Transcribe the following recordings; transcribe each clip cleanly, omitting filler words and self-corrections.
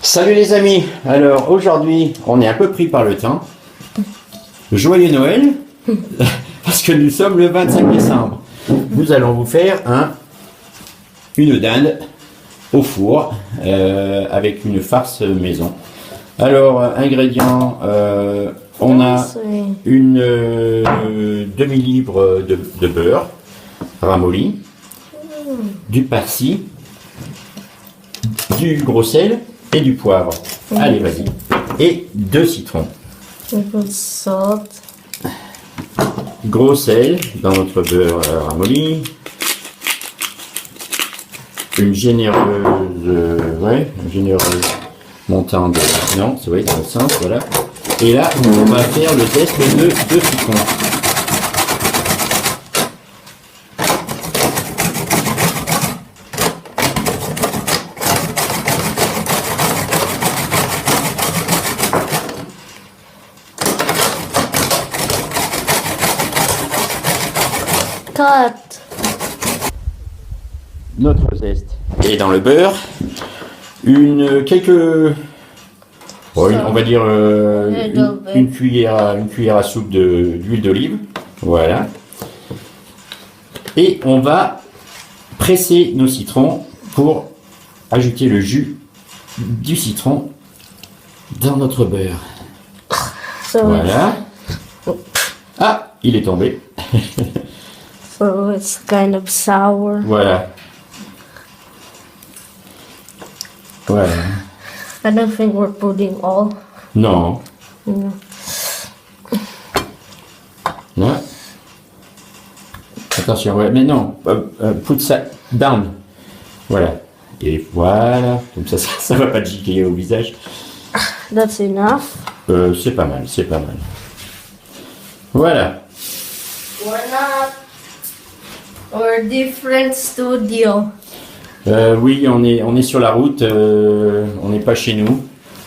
Salut les amis, alors aujourd'hui on est un peu pris par le temps. Joyeux Noël, parce que nous sommes le 25 décembre. Nous allons vous faire une dinde au four avec une farce maison. Alors ingrédients, on a une demi-livre de beurre ramolli, du persil, du gros sel et du poivre. Allez, vas-y. Et 2 citrons. Salt. Gros sel dans notre beurre ramolli. Une généreuse, montant de... Non, c'est vrai, dans le sens, voilà. Et là, on va faire le test de 2 citrons. Cut. Notre zeste est dans le beurre. On va dire une cuillère à soupe d'huile d'olive. Voilà. Et on va presser nos citrons pour ajouter le jus du citron dans notre beurre. Voilà. Ah, il est tombé. So it's kind of sour. Voilà. Voilà. I don't think we're putting all. Non. No. Non. Attention, ouais, mais non. Put ça down. Voilà. Et voilà. Comme ça va pas te gicler au visage. That's enough. C'est pas mal, c'est pas mal. Voilà. We're different studio. Oui, on est sur la route. On n'est pas chez nous.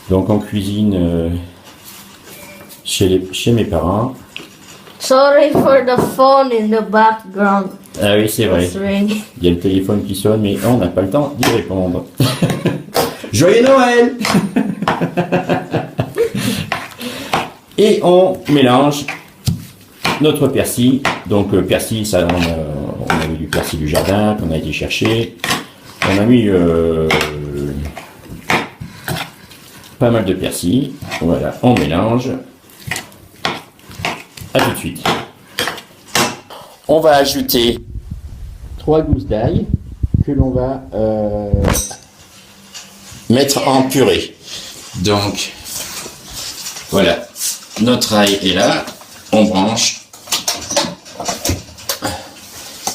Donc on cuisine chez mes parents. Sorry for the phone in the background. Ah oui, c'est vrai. It's ringing. Il y a le téléphone qui sonne, mais on n'a pas le temps d'y répondre. Joyeux Noël! Et on mélange notre persil. Donc persil, ça, on avait du persil du jardin qu'on a été chercher. On a mis pas mal de persil. Voilà, on mélange. A tout de suite. On va ajouter 3 gousses d'ail que l'on va mettre en purée. Donc, voilà. Notre ail est là. On branche.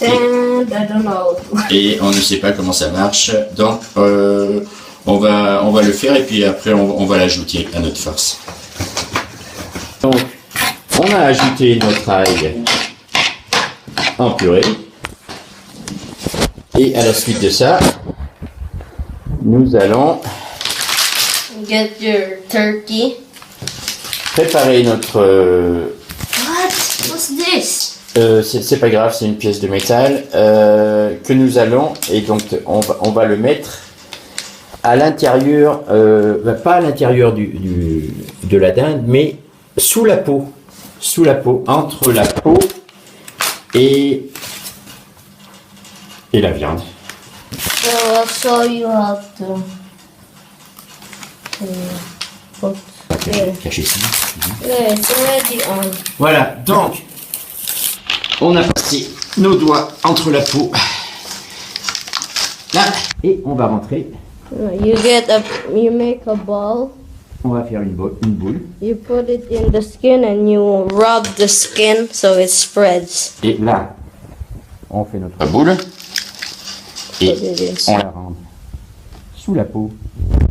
And I don't know. Et on ne sait pas comment ça marche. Donc, on va le faire et puis après, on va l'ajouter à notre farce. Donc, on a ajouté notre ail en purée. Et à la suite de ça, nous allons Get your turkey. préparer notre... What? What's this? c'est pas grave, c'est une pièce de métal que nous allons, et donc on va le mettre à l'intérieur, pas à l'intérieur de la dinde, mais sous la peau, entre la peau et la viande. So I'll show you how to put there. Cacher ça. Yeah, it's already on. Voilà, donc on a passé nos doigts entre la peau. Là, et on va rentrer. You make a ball. On va faire une boule. You put it in the skin and you rub the skin so it spreads. Et là, on fait notre boule. Et on la rentre sous la peau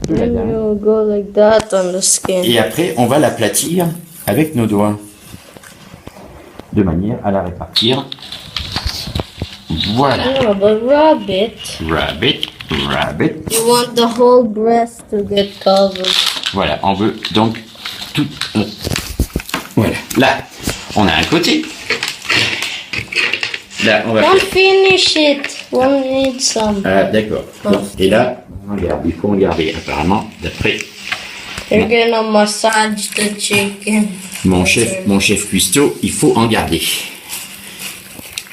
de la And dinde. you go like that on the skin. Et après, on va l'aplatir avec nos doigts. De manière à la répartir. Voilà. Yeah, but rub it. Rabbit. You want the whole breast to get covered. Voilà, on veut donc tout... Voilà, là, on a un côté. là, on va Don't faire. finish it. We'll need some. Ah, d'accord. Bon, et là, regarde, il faut regarder, apparemment, d'après You're gonna massage the chicken. mon chef cuistot, il faut en garder.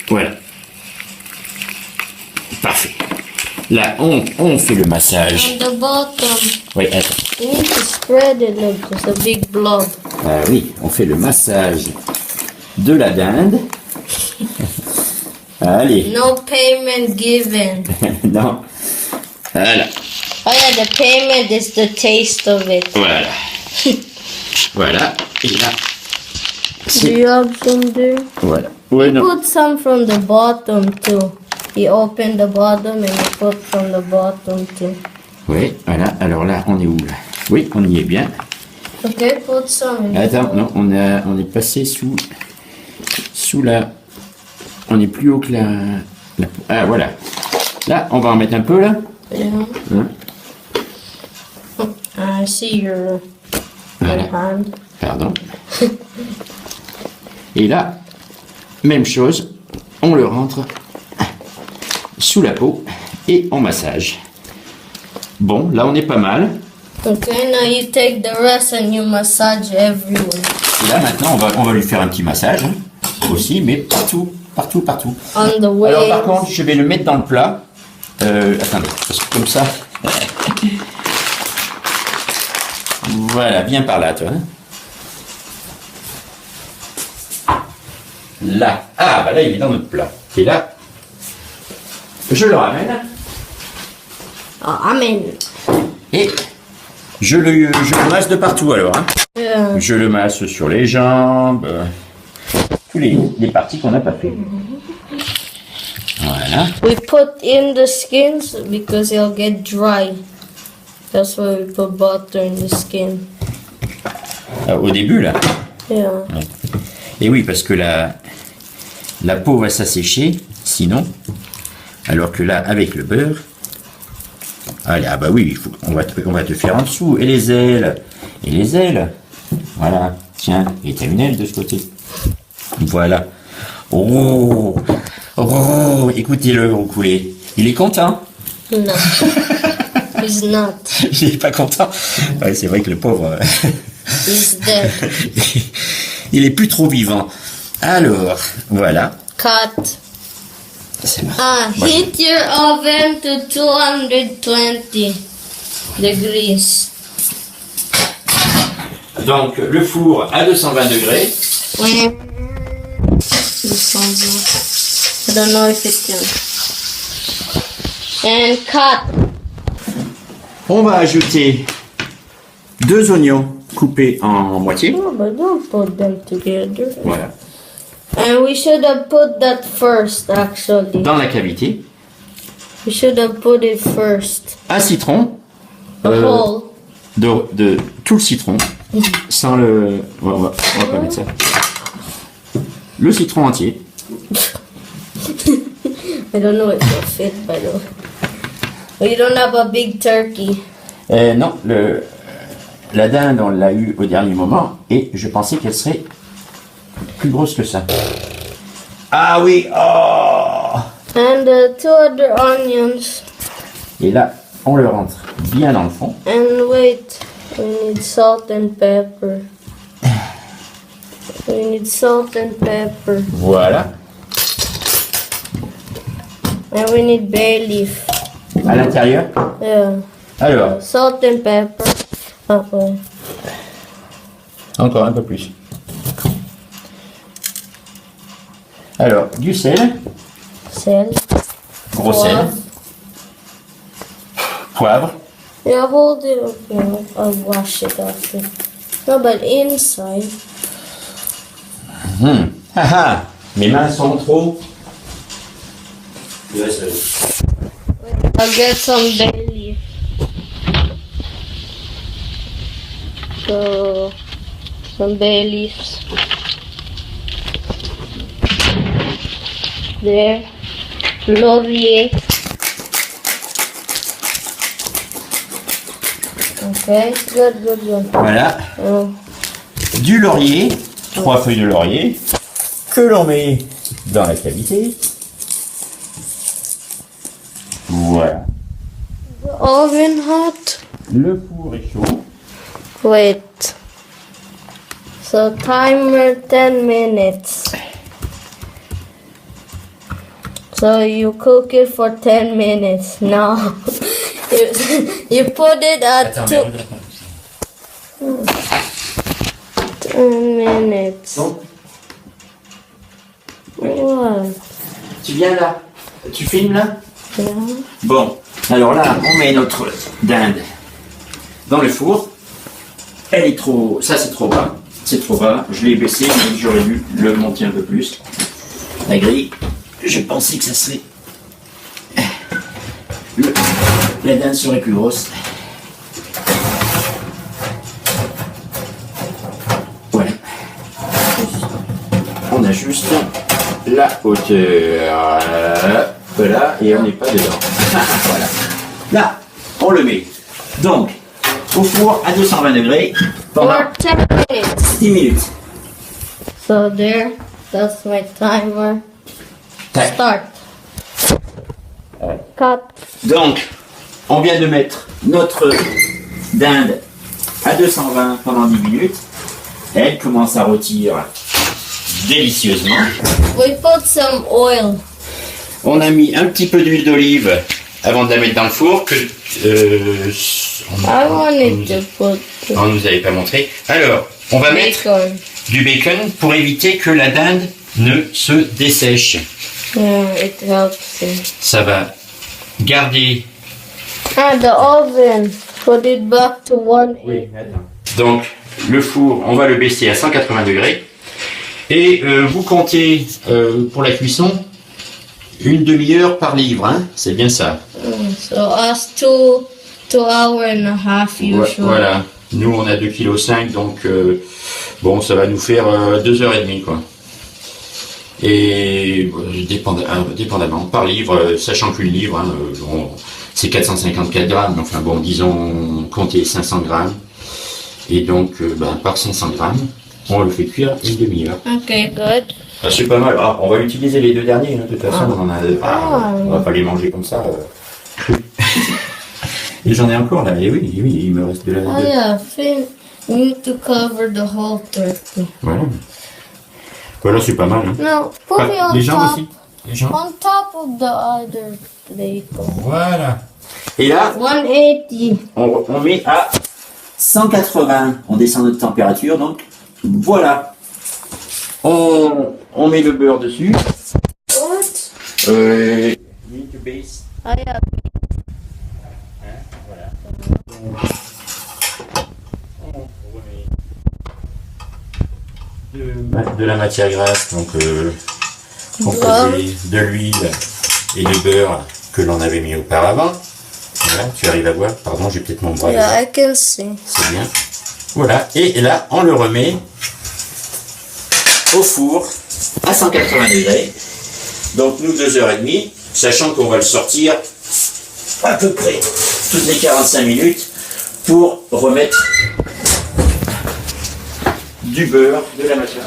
Voilà. Parfait. Là, on fait le massage. On the bottom. Oui, attends. You need to spread it like there's a big blob. Ah oui, on fait le massage de la dinde. Allez. No payment given. Non. Voilà. Oh yeah, the payment is the taste of it. Voilà. Voilà. Et là, Do you have some there? voilà. Ouais, non. Put some from the bottom too. You open the bottom and you put from the bottom too. Oui, voilà. Alors là, on est où là? Oui, on y est bien. Okay, put some. Attends, non, on est passé sous la. On est plus haut que la. Ah, voilà. Là, on va en mettre un peu là. Yeah. Hein? I see your Voilà. hand. Pardon. Et là, même chose, on le rentre sous la peau et on massage. Bon, là on est pas mal. Okay, now you take the rest and you massage everywhere. Et là maintenant on va lui faire un petit massage hein, aussi, mais partout. On the way. Alors par contre, je vais le mettre dans le plat. Attendez, parce que comme ça. Voilà, viens par là, toi. Hein. Là. Ah, bah là, il est dans notre plat. Et là, je le ramène. Oh, amen. Et je le masse de partout alors. Hein. Yeah. Je le masse sur les jambes. Tous les parties qu'on n'a pas fait. Voilà. We put in the skins because it'll get dry. That's why we put butter in the skin. Au début, là. Yeah. Ouais. Et oui, parce que la peau va s'assécher, sinon. Alors que là, avec le beurre. Allez, ah bah oui, on va te faire en dessous. Et les ailes. Et les ailes. Voilà. Tiens, et t'as une aile de ce côté. Voilà. Oh, oh, écoutez-le roucouler. Il est content. No. He's not. Il est pas content. Ouais, c'est vrai que le pauvre. He's dead. Il est plus trop vivant. Alors, voilà. Cut. C'est marrant. Heat your oven to 220 degrees. Donc, le four à 220 degrés. When I don't know if it can. And cut. On va ajouter 2 oignons coupés en moitié. No, but don't put them together. Voilà. And we should have put that first, actually. Dans la cavité. We should have put it first. Un citron. The whole. De tout le citron. Sans le. On va pas mettre ça. Le citron entier. I don't know if it'll fit, by the way. We don't have a big turkey. Non, la dinde, on l'a eu au dernier moment et je pensais qu'elle serait plus grosse que ça. Ah oui, oh! And 2 other onions. Et là, on le rentre bien dans le fond. And wait, we need salt and pepper. We need salt and pepper. Voilà. And we need bay leaf. À l'intérieur. Yeah. Alors, Salt and pepper. Uh-oh. encore un peu plus. Alors, du sel, Sel. gros sel, poivre, Yeah, hold it up. Yeah, I'll wash it after. No, but inside. Haha, mes mains sont trop. I'll get some bay leaf. So, some bay leaves. There. Laurier. Okay, good. Voilà, Oh. du laurier, 3 feuilles de laurier, que l'on met dans la cavité. Voilà. Oven hot? Le four est chaud. Wait. So timer 10 minutes. So you cook it for 10 minutes. No. you put it at Attends, 10 minutes. Donc, What? tu viens là. Tu filmes là? Yeah. Bon, alors là, on met notre dinde dans le four. Elle est trop... Ça, c'est trop bas. C'est trop bas. Je l'ai baissé, mais j'aurais dû le monter un peu plus. La grille, je pensais que ça serait... La dinde serait plus grosse. Voilà. On ajuste la hauteur. Voilà, et on n'est pas dedans. Voilà. Là, on le met. Donc, au four à 220 degrés pendant For 10 minutes. 10 minutes. So there, that's my timer. Tac. Start. Cut. Donc, on vient de mettre notre dinde à 220 pendant 10 minutes. Elle commence à rôtir délicieusement. We put some oil. On a mis un petit peu d'huile d'olive avant de la mettre dans le four que I wanted to put on nous avait pas montré. Alors, on va mettre bacon. du bacon pour éviter que la dinde ne se dessèche. Yeah, it helps it. Ça va garder. Ah, the oven. Put it back to 180. Donc, le four, on va le baisser à 180 degrés. Et vous comptez pour la cuisson une demi-heure par livre, hein, c'est bien ça. So us 2 hours and a half usually. Voilà. Nous, on a 2,5 kg, donc bon, ça va nous faire 2h30, quoi. Et dépendamment, par livre, sachant qu'une livre, hein, c'est 454 grammes, enfin bon, disons, comptez 500 grammes. Et donc, par 500 grammes, on le fait cuire une demi-heure. Okay, good. Ah, c'est pas mal. Ah, on va utiliser les deux derniers, hein, de toute façon, on va pas les manger comme ça. Et j'en ai encore là, et oui, il me reste de la... Oh yeah, Finn, we need to cover the whole turkey. Voilà. Voilà, c'est pas mal. Hein. No, put it on Les jambes top. aussi. Les jambes. On top of the other bacon. Voilà. Et là, 180. on met à 180. On descend notre température, donc voilà. On met le beurre dessus. What? We need to base. Oh yeah. Voilà. De la matière grasse, donc composée de l'huile et du beurre que l'on avait mis auparavant. Voilà, tu arrives à voir. Pardon, j'ai peut-être mon bras. Yeah, I can see. C'est bien. Voilà, et là, on le remet au four à 180 degrés. Donc nous, 2h30, sachant qu'on va le sortir à peu près toutes les 45 minutes pour remettre du beurre, de la matière,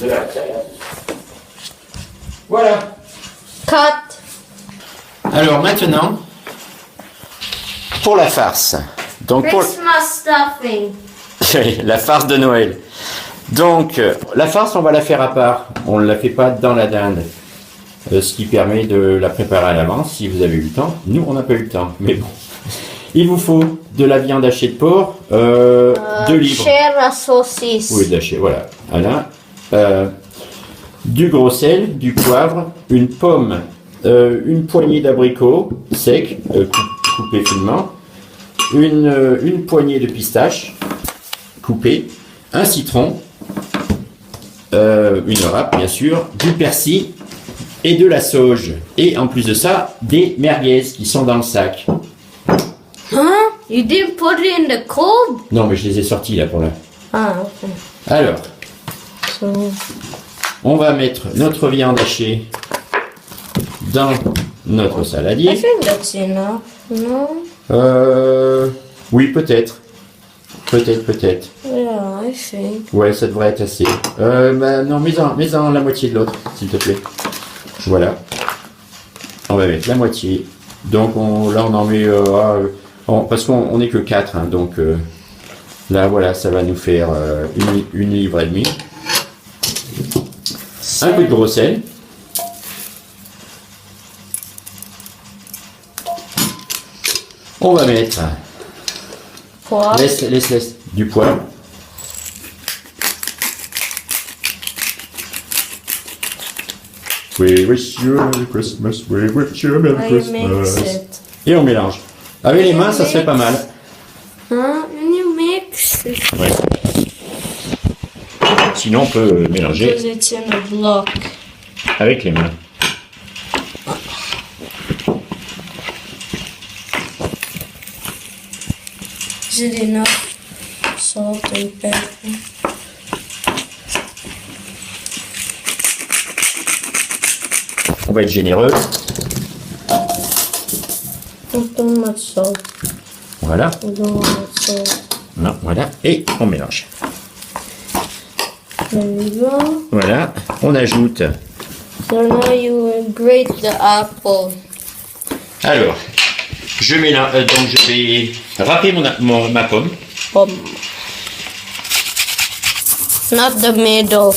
de la matière. Voilà. Cut. Alors maintenant, pour la farce. Donc pour Christmas stuffing. la farce de Noël. Donc la farce, on va la faire à part. On ne la fait pas dans la dinde. Ce qui permet de la préparer à l'avance si vous avez eu le temps. Nous, on n'a pas eu le temps, mais bon. Il vous faut de la viande hachée de porc, 2 livres. Share a saucisse. Oui, d'haché, voilà. Voilà. Du gros sel, du poivre, une pomme, une poignée d'abricots secs, coupés finement, une poignée de pistaches coupées, un citron, une râpe bien sûr, du persil et de la sauge. Et en plus de ça, des merguez qui sont dans le sac. Huh? You didn't put it in the cold? Non, mais je les ai sortis là pour là. Ah, okay. Alors, So, on va mettre notre viande hachée dans notre I saladier. think that's enough. No? Oui, peut-être. Peut-être. Yeah, I think. Ouais, ça devrait être assez. Non, mets-en la moitié de l'autre, s'il te plaît. Voilà. On va mettre la moitié Donc là on en met parce qu'on n'est que 4, hein, donc là voilà, ça va nous faire une livre et demie. Un peu de gros sel. On va mettre Poivre. laisse du poivre. We wish you a Merry Christmas, we wish you a Merry I mix Christmas. it. Et on mélange. Avec les mains, ça serait pas mal. Huh? When you mix it, Ouais. Sinon, on peut mélanger because it's in a block. avec les mains. Is it enough salt and pepper? On va être généreux. Not too much salt. Voilà. We don't want salt. Non, voilà. Et on mélange. There we go. Voilà. On ajoute. So now you grate the apple. Alors, je mélange. Donc, je vais râper ma pomme. Not the middle.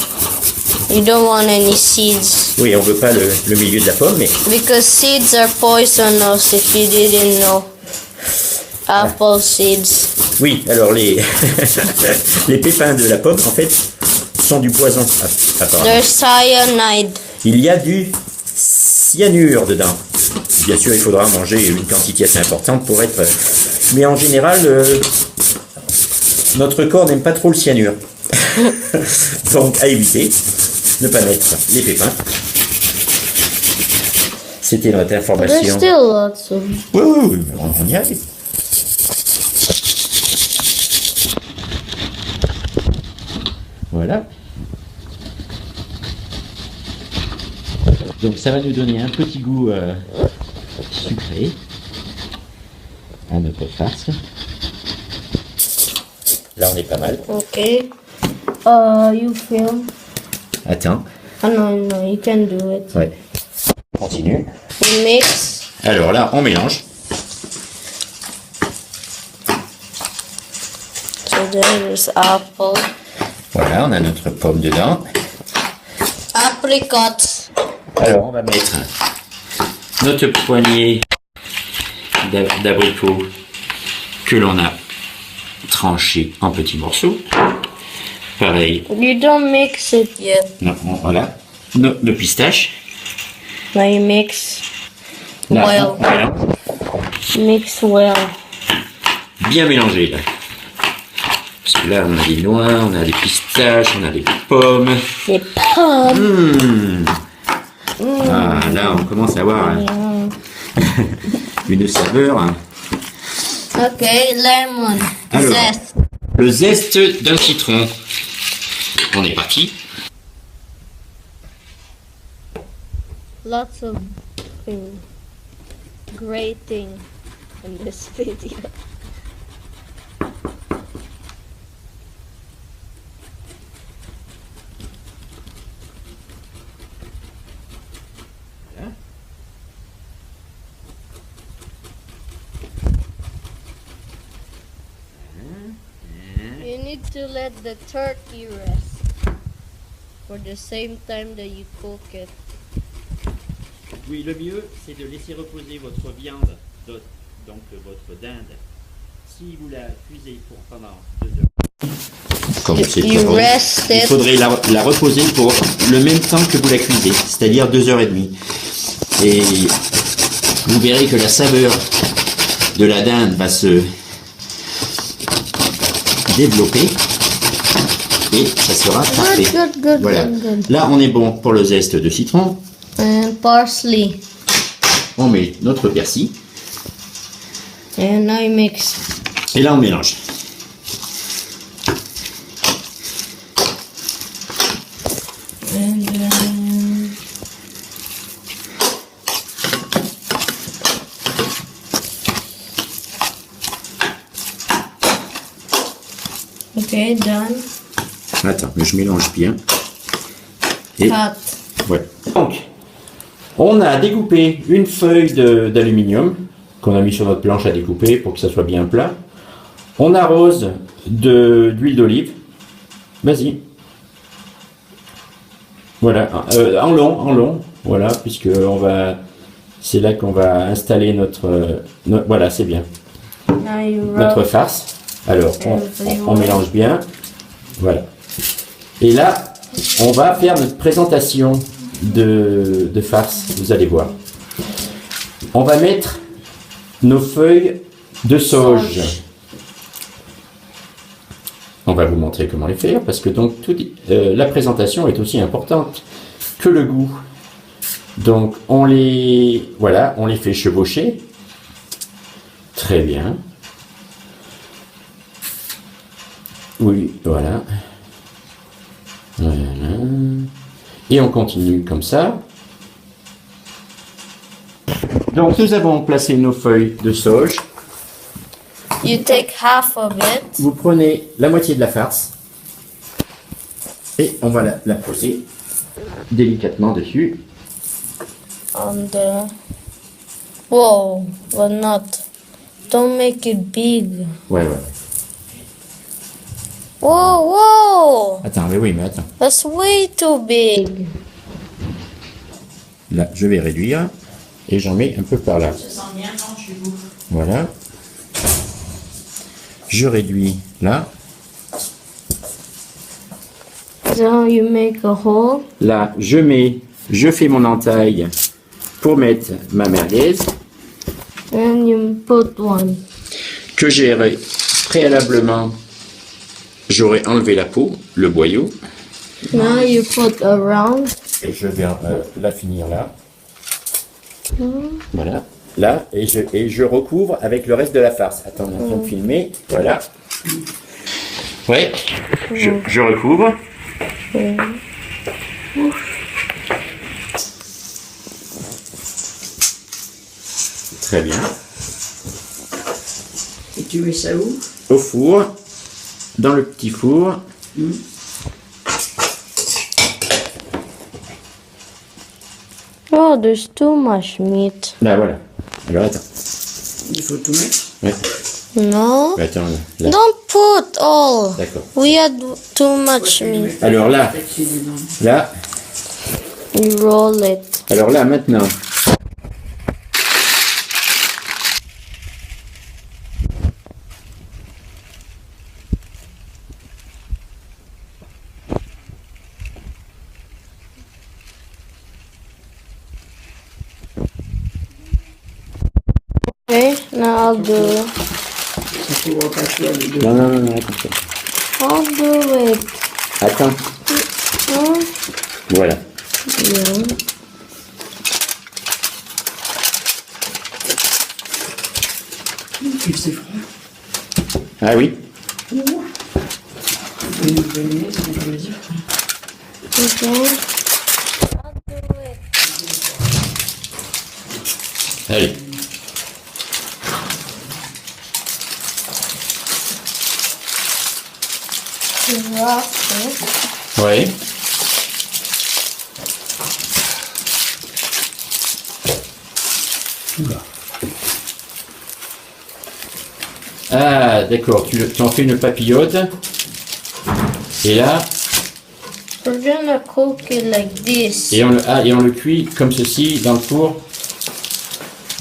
You don't want any seeds. Oui, on veut pas le milieu de la pomme, mais Because seeds are poisonous if you didn't know. Apple seeds. oui. Alors les les pépins de la pomme, en fait, sont du poison. Apparemment. There's cyanide. Il y a du cyanure dedans. Bien sûr, il faudra manger une quantité assez importante pour être. Mais en général, notre corps n'aime pas trop le cyanure. Donc, à éviter, ne pas mettre les pépins. C'était notre There's information. still lots of. Oui, on y arrive. Voilà. Donc ça va nous donner un petit goût sucré à notre farce. Là on est pas mal. Okay. You film. Attends. Oh no, you can do it. Ouais. On continue. You mix. Alors là on mélange. So there's apple. Voilà, on a notre pomme dedans. Apricots. Alors on va mettre notre poignée d'abricots que l'on a tranché en petits morceaux. Pareil. You don't mix it yet. Non, voilà. Nos pistaches. Now you mix Là, well. on mélange. Mix well. Bien mélangé là. Parce que là on a des noix, on a des pistaches, on a des pommes. Les pommes. Ah, là on commence à avoir une saveur. Hein. Okay, lemon. Alors. Zest. Le zeste d'un citron. On est parti. Lots of grating in this video. You need to let the turkey rest for the same time that you cook it. Oui, le mieux, c'est de laisser reposer votre viande, donc votre dinde. Si vous la cuisez pendant 2 heures, comme c'est You trop, rest il it. faudrait la reposer pour le même temps que vous la cuisez, c'est-à-dire 2h30. Et vous verrez que la saveur de la dinde va se développer et ça sera parfait. Good, Voilà. good. Là, on est bon pour le zeste de citron. And parsley. On met notre persil And now you mix. et là on mélange. And okay, done. Attends, mais je mélange bien. Et Cut. ouais. Donc, On a découpé une feuille d'aluminium qu'on a mis sur notre planche à découper pour que ça soit bien plat. On arrose d'huile d'olive. Vas-y. Voilà, en long, voilà, puisque c'est là qu'on va installer voilà, c'est bien, Now you notre rub. farce. Alors, on mélange bien, voilà. Et là, on va faire notre présentation de farce, vous allez voir. On va mettre nos feuilles de sauge. On va vous montrer comment les faire, parce que donc la présentation est aussi importante que le goût. Donc on les fait chevaucher. Très bien. Oui, voilà. Voilà. Et on continue comme ça. Donc nous avons placé nos feuilles de sauge. You take half of it. Vous prenez la moitié de la farce et on va la poser délicatement dessus. On the. Whoa, but not. Don't make it big. Ouais. Whoa, whoa! Attends, mais oui, mais attends. That's way too big. Là, je vais réduire et j'en mets un peu par là. Je sens bien quand chez vous. Voilà. Je réduis là. So you make a hole. Là, je fais mon entaille pour mettre ma merguez And you put one. que j'ai préalablement. J'aurais enlevé la peau, le boyau. Now you put around. Et je vais la finir là. Voilà. Là, et je recouvre avec le reste de la farce. Attends, on est en train de filmer. Voilà. Ouais. Je recouvre. Très bien. Et tu mets ça où? Au four. Dans le petit four. Oh, there's too much meat. Là, voilà. Alors, attends. Il faut tout mettre. Ouais. No. Attends, là. Don't put all. D'accord. We had too much meat. Alors là, là, You roll it. alors là, maintenant. Okay, now I'll do. Il faut repasser les deux. Non, attends. I'll do it. Attends. Hmm? Voilà. Yeah. C'est froid. Ah oui. Une baignade, c'est ce que je veux dire. Okay. I'll do it. Allez. Drop it. Ouais. Ah, d'accord. Tu en fais une papillote. Et là, We're gonna cook it like this. et on le cuit comme ceci dans le four.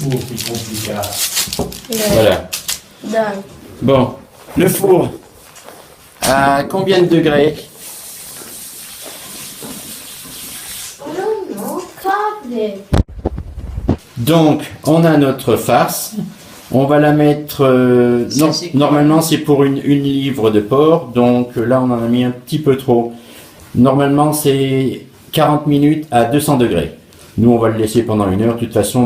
Oh, c'est compliqué. Yeah. Voilà. Done. Bon, le four. À combien de degrés? I don't know. Cut it. Donc, on a notre farce. On va la mettre. C'est quoi? Normalement, c'est pour une livre de porc. Donc là, on en a mis un petit peu trop. Normalement, c'est 40 minutes à 200 degrés. Nous, on va le laisser pendant 1 heure. De toute façon,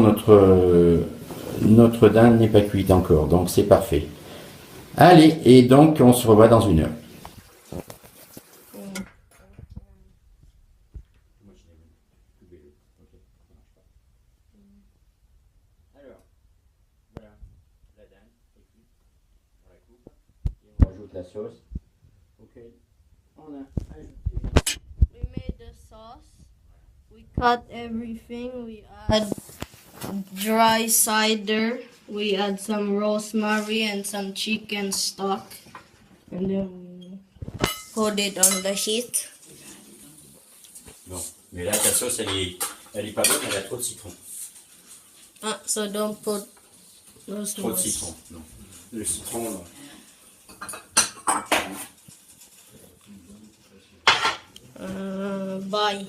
notre dinde n'est pas cuite encore. Donc, c'est parfait. Allez, et donc, on se revoit dans 1 heure. On rajoute la sauce. Ok. On a ajouté. We made the sauce. We cut everything. We add dry cider. We add some rosemary and some chicken stock. And then we put it on the heat. Bon, mais là, ta sauce, elle est pas bonne, elle a trop de citron. Ah, so don't put those Trop de citron, non. Le citron, Bye.